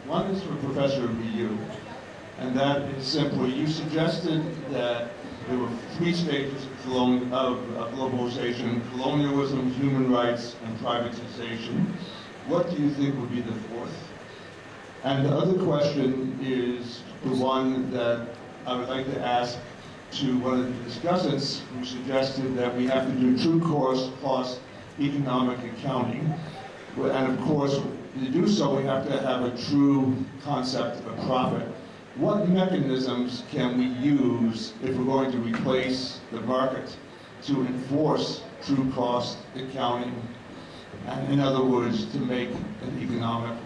One is for Professor BU, and that is simply, you suggested that there were three stages of globalization: colonialism, human rights, and privatization. What do you think would be the fourth? And the other question is the one that I would like to ask to one of the discussants who suggested that we have to do true cost economic accounting. And of course, to do so, we have to have a true concept of profit. What mechanisms can we use if we're going to replace the market to enforce true cost accounting? And in other words, to make an economic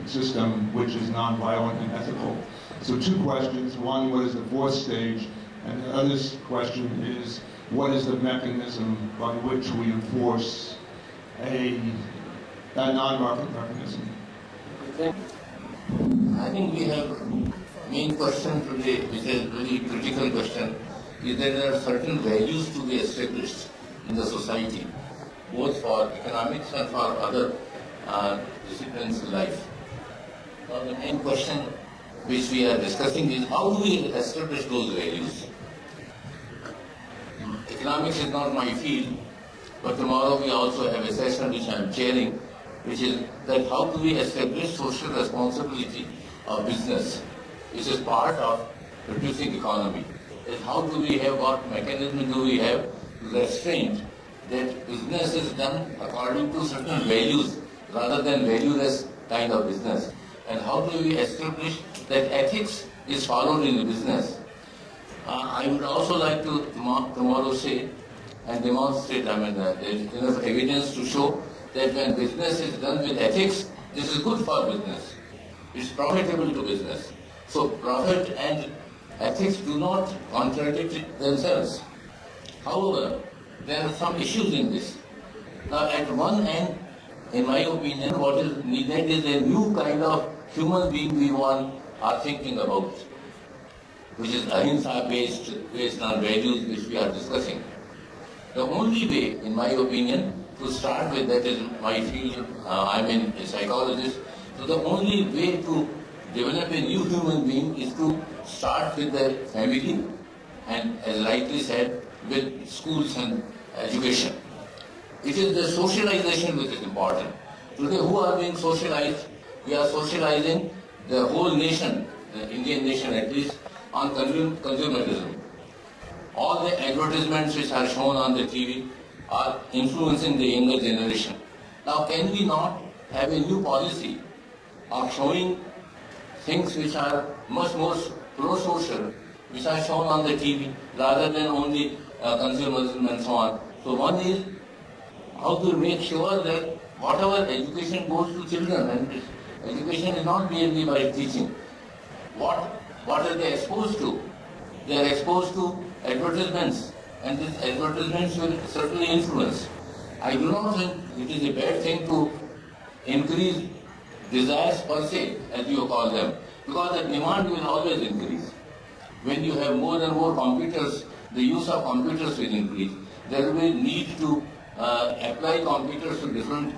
system which is nonviolent and ethical. So two questions. One, what is the fourth stage? And the other question is, what is the mechanism by which we enforce a non-market mechanism? I think we have main question today, which is a very critical question, is that there are certain values to be established in the society, both for economics and for other disciplines in life. Now the main question which we are discussing is, how do we establish those values? Economics is not my field, but tomorrow we also have a session which I am chairing, which is that how do we establish social responsibility of business, which is part of producing economy. And how do we have, what mechanism do we have to restrain that business is done according to certain values rather than valueless kind of business. And how do we establish that ethics is followed in the business? I would also like to tomorrow say and demonstrate, there is enough evidence to show that when business is done with ethics, this is good for business. It's profitable to business. So profit and ethics do not contradict themselves. However, there are some issues in this. Now at one end, in my opinion, what is needed is a new kind of human being we are thinking about, which is ahimsa based on values which we are discussing. The only way, in my opinion, to start with, that is my field, I'm a psychologist, so the only way to develop a new human being is to start with the family and, as rightly said, with schools and education. It is the socialization which is important. Today, who are being socialized? We are socializing the whole nation, the Indian nation at least, on consumerism. All the advertisements which are shown on the TV are influencing the younger generation. Now, can we not have a new policy of showing things which are much more pro-social, which are shown on the TV, rather than only consumerism and so on? So one is how to make sure that whatever education goes to children, and education is not merely by teaching. What are they exposed to? They are exposed to advertisements, and these advertisements will certainly influence. I do not think it is a bad thing to increase desires per se, as you call them, because the demand will always increase. When you have more and more computers, the use of computers will increase. There will be need to apply computers to different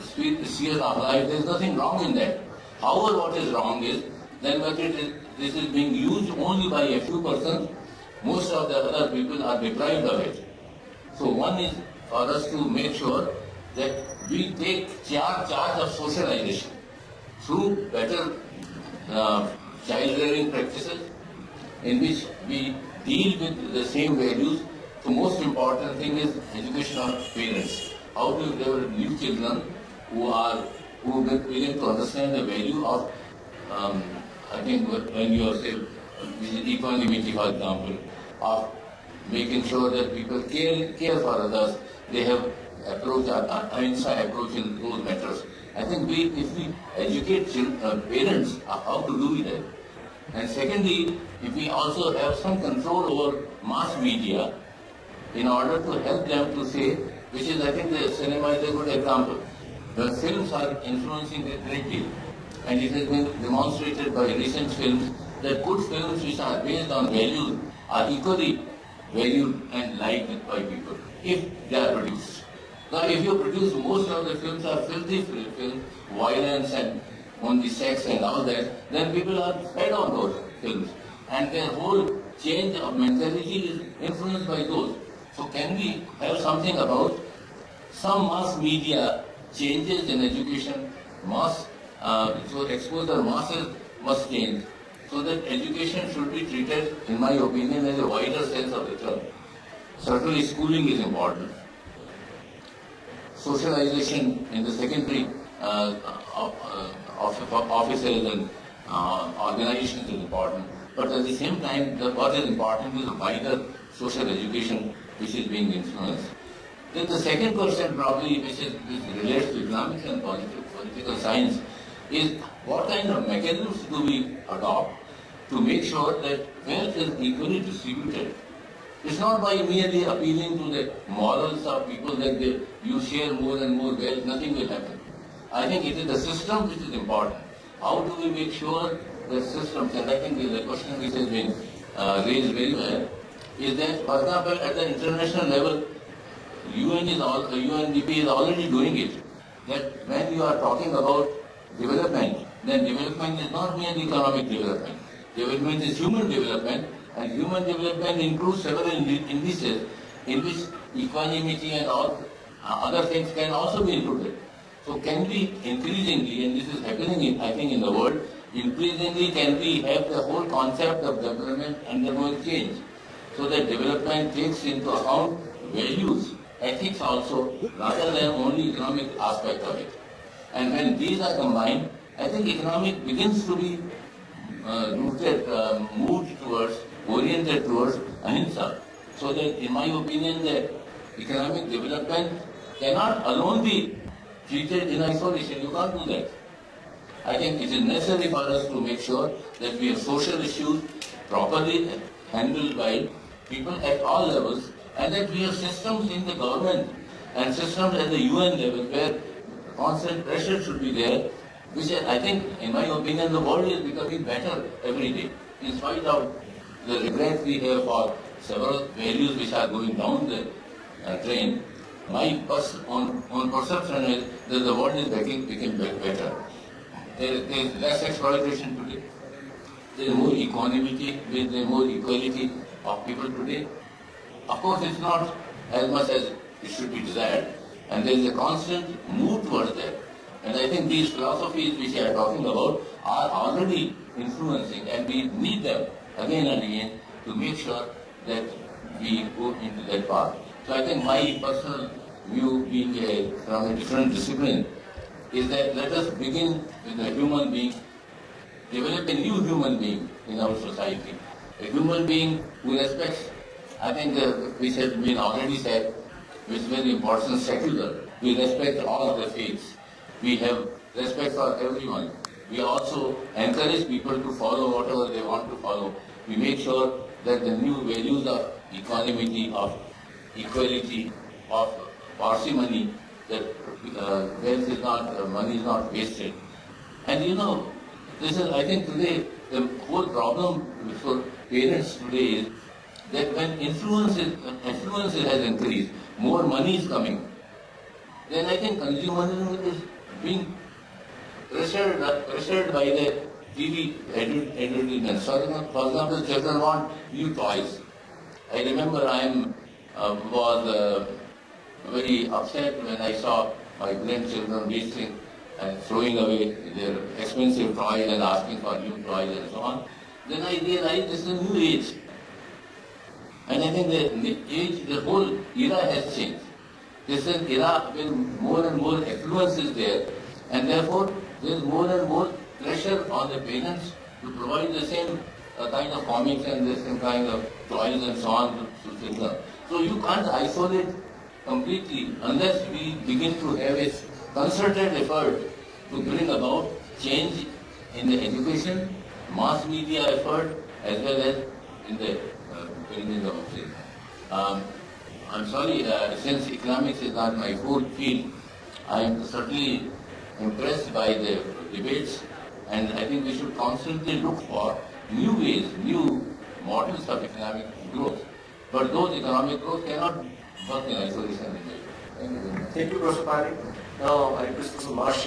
spheres of life. There is nothing wrong in that. However, what is wrong is then when this is being used only by a few persons, most of the other people are deprived of it. So one is for us to make sure that we take charge of socialization through better child rearing practices in which we deal with the same values. The most important thing is education of parents. How do you develop new children who are willing to understand the value of, I think when you are saying equanimity, for example, of making sure that people care for others, they have approach, approach in those matters. I think if we educate parents how to do that, and secondly, if we also have some control over mass media in order to help them to say, which is, I think the cinema is a good example. The films are influencing a great deal, and it has been demonstrated by recent films that good films which are based on values are equally valued and liked by people if they are produced. Now, if you produce, most of the films are filthy films, violence and on the sex and all that, then people are fed on those films. And their whole change of mentality is influenced by those. So can we have something about some mass media changes in education, so exposure masses must change, so that education should be treated, in my opinion, as a wider sense of the term. Certainly schooling is important. Socialization in the secondary officers and organizations is important. But at the same time, what is important is the wider social education which is being influenced. Then the second question probably which relates to economics and political science is what kind of mechanisms do we adopt to make sure that wealth is equally distributed. It's not by merely appealing to the morals of people that you share more and more wealth, nothing will happen. I think it is the system which is important. How do we make sure that systems, and I think the question which has been raised very well, is that, for example, at the international level, UNDP is already doing it. That when you are talking about development, then development is not merely economic development. Development is human development, and human development includes several indices in which equanimity and all other things can also be included. So can we increasingly, and this is happening I think in the world, increasingly can we have the whole concept of development undergoing change, so that development takes into account values, ethics also, rather than only economic aspect of it. And when these are combined, I think economic begins to be oriented towards ahimsa. So that, in my opinion, that economic development cannot alone be treated in isolation. You can't do that. I think it is necessary for us to make sure that we have social issues properly handled by people at all levels, and that we have systems in the government and systems at the UN level where constant pressure should be there, which I think, in my opinion, the world is becoming better every day, in spite of the regret we have for several values which are going down the train. My own perception is that the world is becoming better. There is less exploitation today. There is more equanimity, there is more equality of people today. Of course, it's not as much as it should be desired, and there is a constant move towards that. And I think these philosophies which we are talking about are already influencing, and we need them again and again to make sure that we go into that path. So I think my personal view, being from a different discipline, is that let us begin with a human being, develop a new human being in our society. A human being who respects, I think which has been already said, which is very important, secular. We respect all the faiths. We have respect for everyone. We also encourage people to follow whatever they want to follow. We make sure that the new values of equanimity, of equality, of parsimony, that wealth is not, money is not wasted. And this is, I think today, the whole problem for parents today is that when influence has increased, more money is coming, then I think consumerism is being pressured by the TV advertisements. For example, children want new toys. I remember I was very upset when I saw my grandchildren wasting and throwing away their expensive toys and asking for new toys and so on. Then I realized this is a new age. And I think the whole era has changed. This is an era where more and more affluence is there, and therefore there is more and more pressure on the parents to provide the same kind of comics and the same kind of toys and so on to children. So you can't isolate completely unless we begin to have a concerted effort to bring about change in the education, mass media effort, as well as in the building of things. I'm sorry, since economics is not my full field, I am certainly impressed by the debates, and I think we should constantly look for new ways, new models of economic growth. But those economic growth cannot work in isolation. Thank you very much. Thank you, Professor Pari. Now I request Mr. Marsh